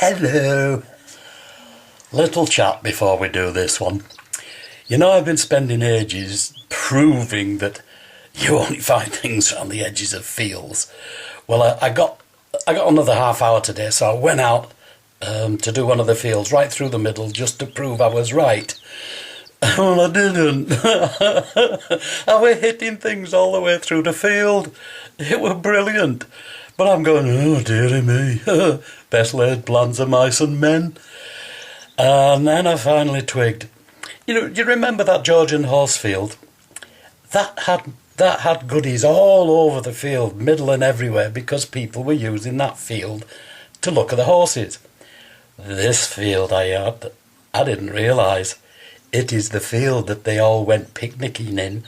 Hello. Little chat before we do this one. You know, I've been spending ages proving that you only find things on the edges of fields. Well, I got another half hour today, so I went out to do one of the fields right through the middle just to prove I was right. Well, I didn't. I was hitting things all the way through the field. It was brilliant. But I'm going, oh dearie me, best laid plans of mice and men. And then I finally twigged. You remember that Georgian horse field? That had goodies all over the field, middle and everywhere, because people were using that field to look at the horses. This field I didn't realise. It is the field that they all went picnicking in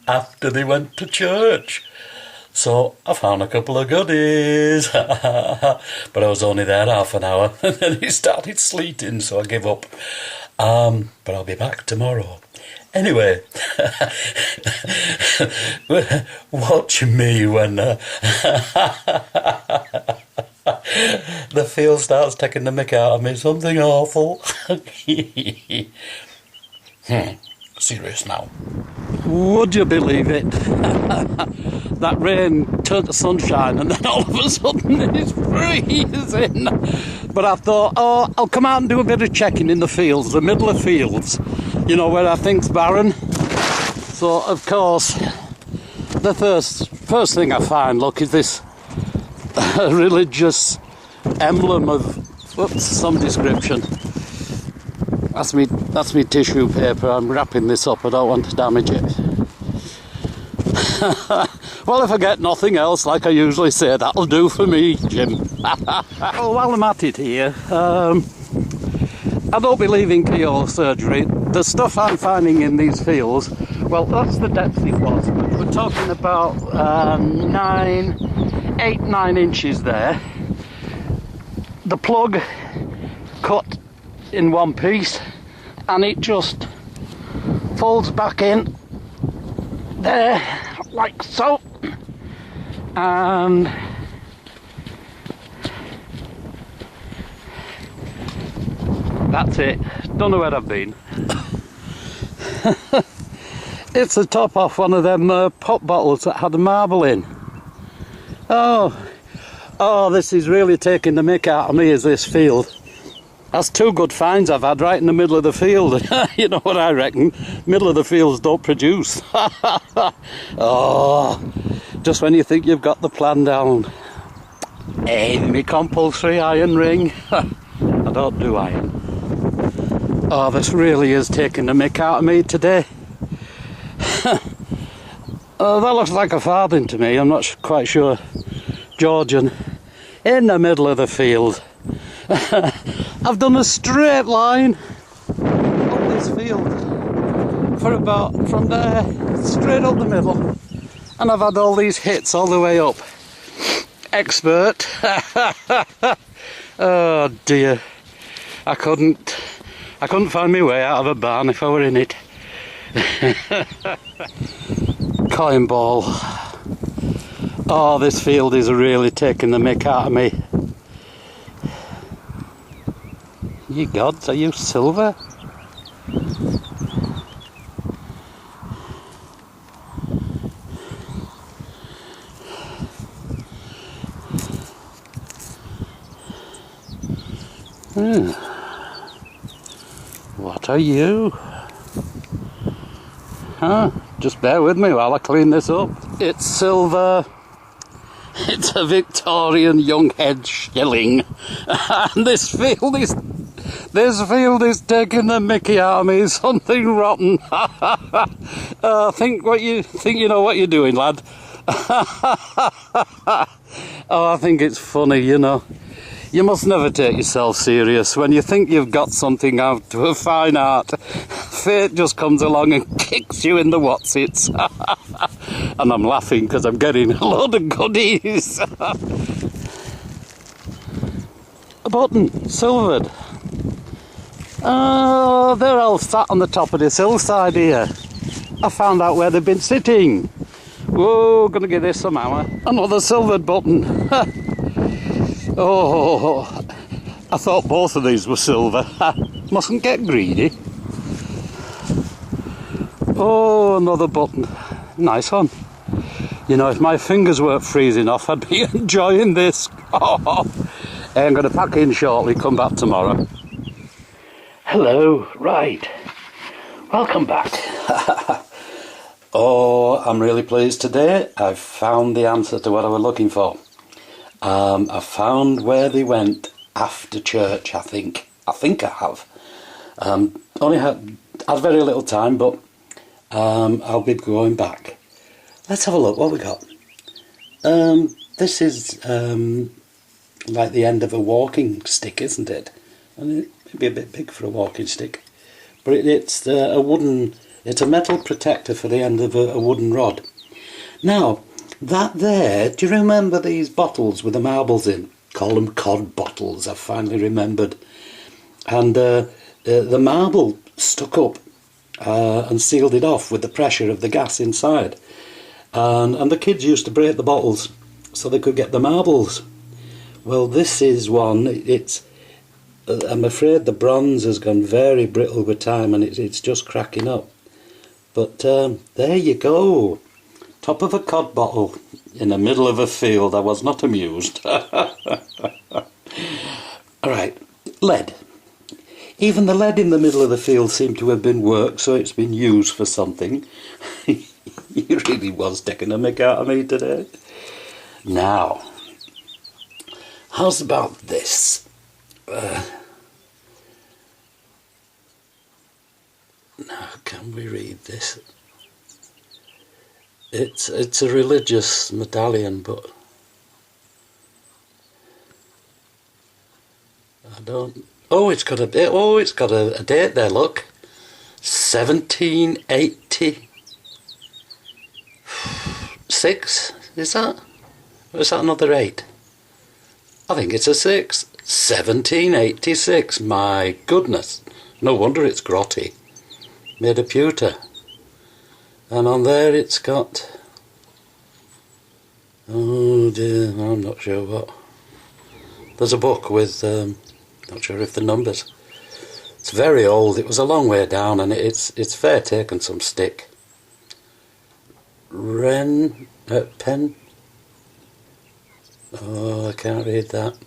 after they went to church. So I found a couple of goodies. But I was only there half an hour and then it started sleeting, so I gave up. But I'll be back tomorrow. Anyway, watch me when the field starts taking the mick out of me. Something awful. Serious now. Would you believe it? That rain turned to sunshine and then all of a sudden it's freezing. But I thought, oh, I'll come out and do a bit of checking in the fields, the middle of fields, you know, where I think's barren. So, of course, the first thing I find, look, is this religious emblem of some description. That's me tissue paper. I'm wrapping this up. I don't want to damage it. Well, if I get nothing else, like I usually say, that'll do for me, Jim. Well, while I'm at it here, I don't believe in keyhole surgery. The stuff I'm finding in these fields, well, that's the depth it was. We're talking about 8-9 inches there. The plug cut in one piece and it just folds back in there like so, and that's it. Don't know where I've been. It's the top off one of them pop bottles that had a marble in. Oh, this is really taking the mick out of me, is this field. That's two good finds I've had right in the middle of the field. You know what I reckon? Middle of the fields don't produce. Oh, just when you think you've got the plan down. Hey, me compulsory iron ring. I don't do iron. Oh, this really is taking the mick out of me today. Oh, that looks like a farthing to me. I'm not quite sure. Georgian. In the middle of the field. I've done a straight line up this field for about, from there, straight up the middle, and I've had all these hits all the way up. Expert. Oh dear, I couldn't find my way out of a barn if I were in it. Coin ball. Oh, this field is really taking the mick out of me. Ye gods, are you silver? What are you? Just bear with me while I clean this up. It's silver. It's a Victorian young head shilling. And this field is taking the mickey out of me. Something rotten. Think you know what you're doing, lad. Oh, I think it's funny, you know. You must never take yourself serious. When you think you've got something out of a fine art, fate just comes along and kicks you in the whatsits. And I'm laughing because I'm getting a load of goodies. A button, silvered. Oh, they're all sat on the top of this hillside here. I found out where they've been sitting. Whoa, gonna get this somehow. Another silvered button. Oh, I thought both of these were silver. Mustn't get greedy. Oh, another button. Nice one. You know, if my fingers weren't freezing off, I'd be enjoying this. Oh, I'm going to pack in shortly, come back tomorrow. Hello, right. Welcome back. Oh, I'm really pleased today. I've found the answer to what I was looking for. I found where they went after church, I think. I have. Only had very little time, but I'll be going back. Let's have a look what we got. This is like the end of a walking stick, isn't it? And it may be a bit big for a walking stick, but it's a wooden. It's a metal protector for the end of a wooden rod. Now, that there, do you remember these bottles with the marbles in? Call them cod bottles, I've finally remembered. And the marble stuck up and sealed it off with the pressure of the gas inside. And the kids used to break the bottles so they could get the marbles. Well, this is one, I'm afraid the bronze has gone very brittle with time and it's just cracking up. But there you go, top of a cod bottle in the middle of a field. I was not amused. Alright, lead. Even the lead in the middle of the field seemed to have been worked, so it's been used for something. He really was taking a mick out of me today. Now, how's about this? Now, can we read this? It's a religious medallion, but I don't. Oh, it's got a bit. Oh, it's got a date there. Look, 1786. Is that? Or is that another 8? I think it's a 6. 1786. My goodness. No wonder it's grotty. Made of pewter. And on there it's got... Oh dear, I'm not sure what. There's a book with... not sure if the numbers. It's very old. It was a long way down and it's fair taken some stick. Pen... Oh, I can't read that.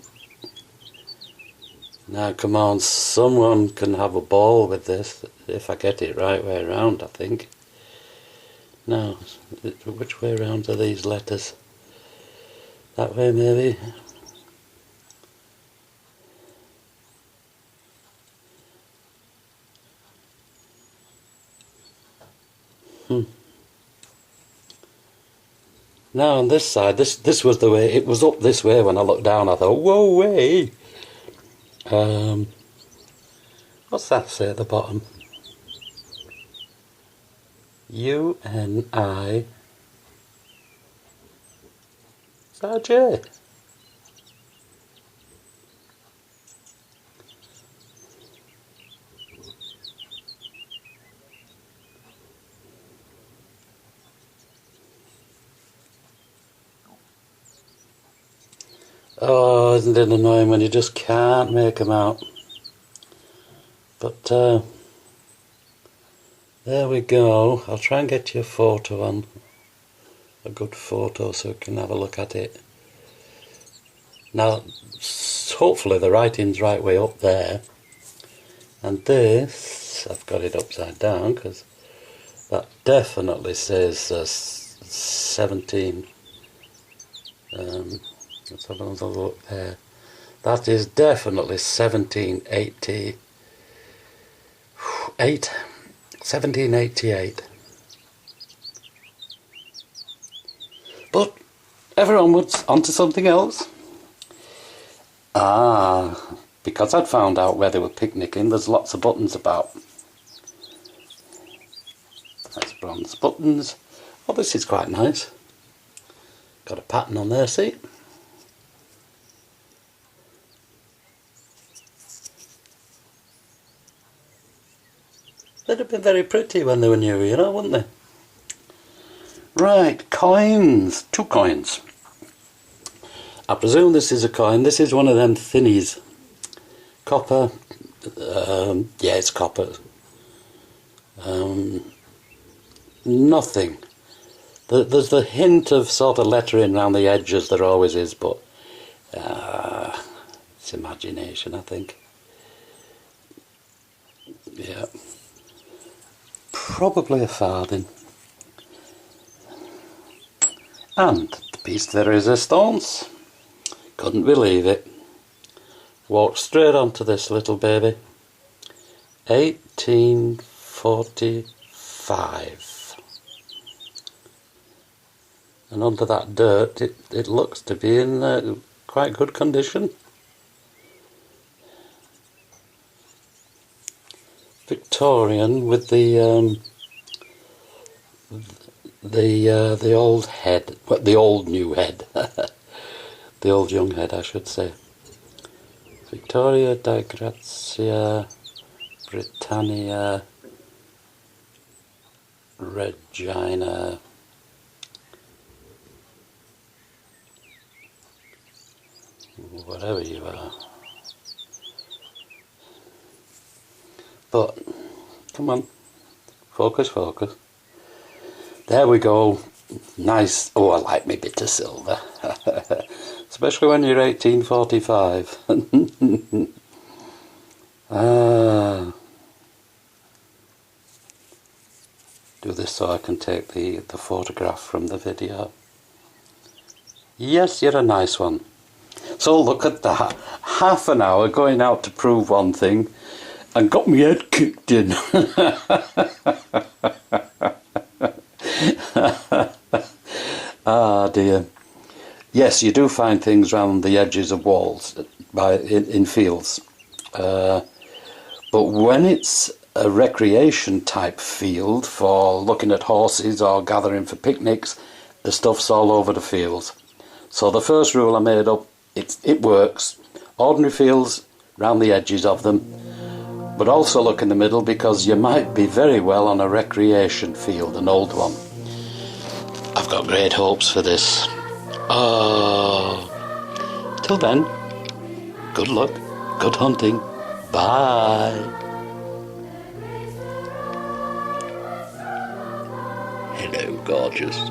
Now, come on, someone can have a ball with this, if I get it right way around, I think. Now, which way around are these letters? That way, maybe? Now, on this side, this was the way, it was up this way when I looked down. I thought, whoa, way! What's that say at the bottom? U-N-I... Is that a J? Oh, isn't it annoying when you just can't make them out? But there we go. I'll try and get you a photo on, a good photo, so you can have a look at it. Now, hopefully the writing's right way up there. And this, I've got it upside down because that definitely says 17. Let's have another look there. That is definitely 1788. 1788. But ever onwards, onto something else. Because I'd found out where they were picnicking, there's lots of buttons about. That's bronze buttons. Oh, this is quite nice. Got a pattern on there, see? They'd have been very pretty when they were new, you know, wouldn't they? Right, coins. 2 coins. I presume this is a coin. This is one of them thinnies. Copper. Yeah, it's copper. Nothing. There's the hint of sort of lettering around the edges, there always is, but it's imagination, I think. Yeah. Probably a farthing. And the piece de resistance. Couldn't believe it. Walked straight onto this little baby. 1845. And under that dirt it looks to be in quite good condition. Victorian with the old head, well, the old new head, the old young head, I should say. Victoria di Grazia Britannia Regina whatever you are. But come on, focus, focus. There we go. Nice. Oh, I like me bit of silver. Especially when you're 1845. Do this so I can take the photograph from the video. Yes, you're a nice one. So look at that. Half an hour going out to prove one thing and got me head kicked in. Ah dear. Yes, you do find things around the edges of walls in fields. But when it's a recreation type field for looking at horses or gathering for picnics, the stuff's all over the fields. So the first rule I made up, it works. Ordinary fields, round the edges of them. But also look in the middle, because you might be very well on a recreation field, an old one. I've got great hopes for this. Oh, till then, good luck, good hunting, bye. Hello, gorgeous.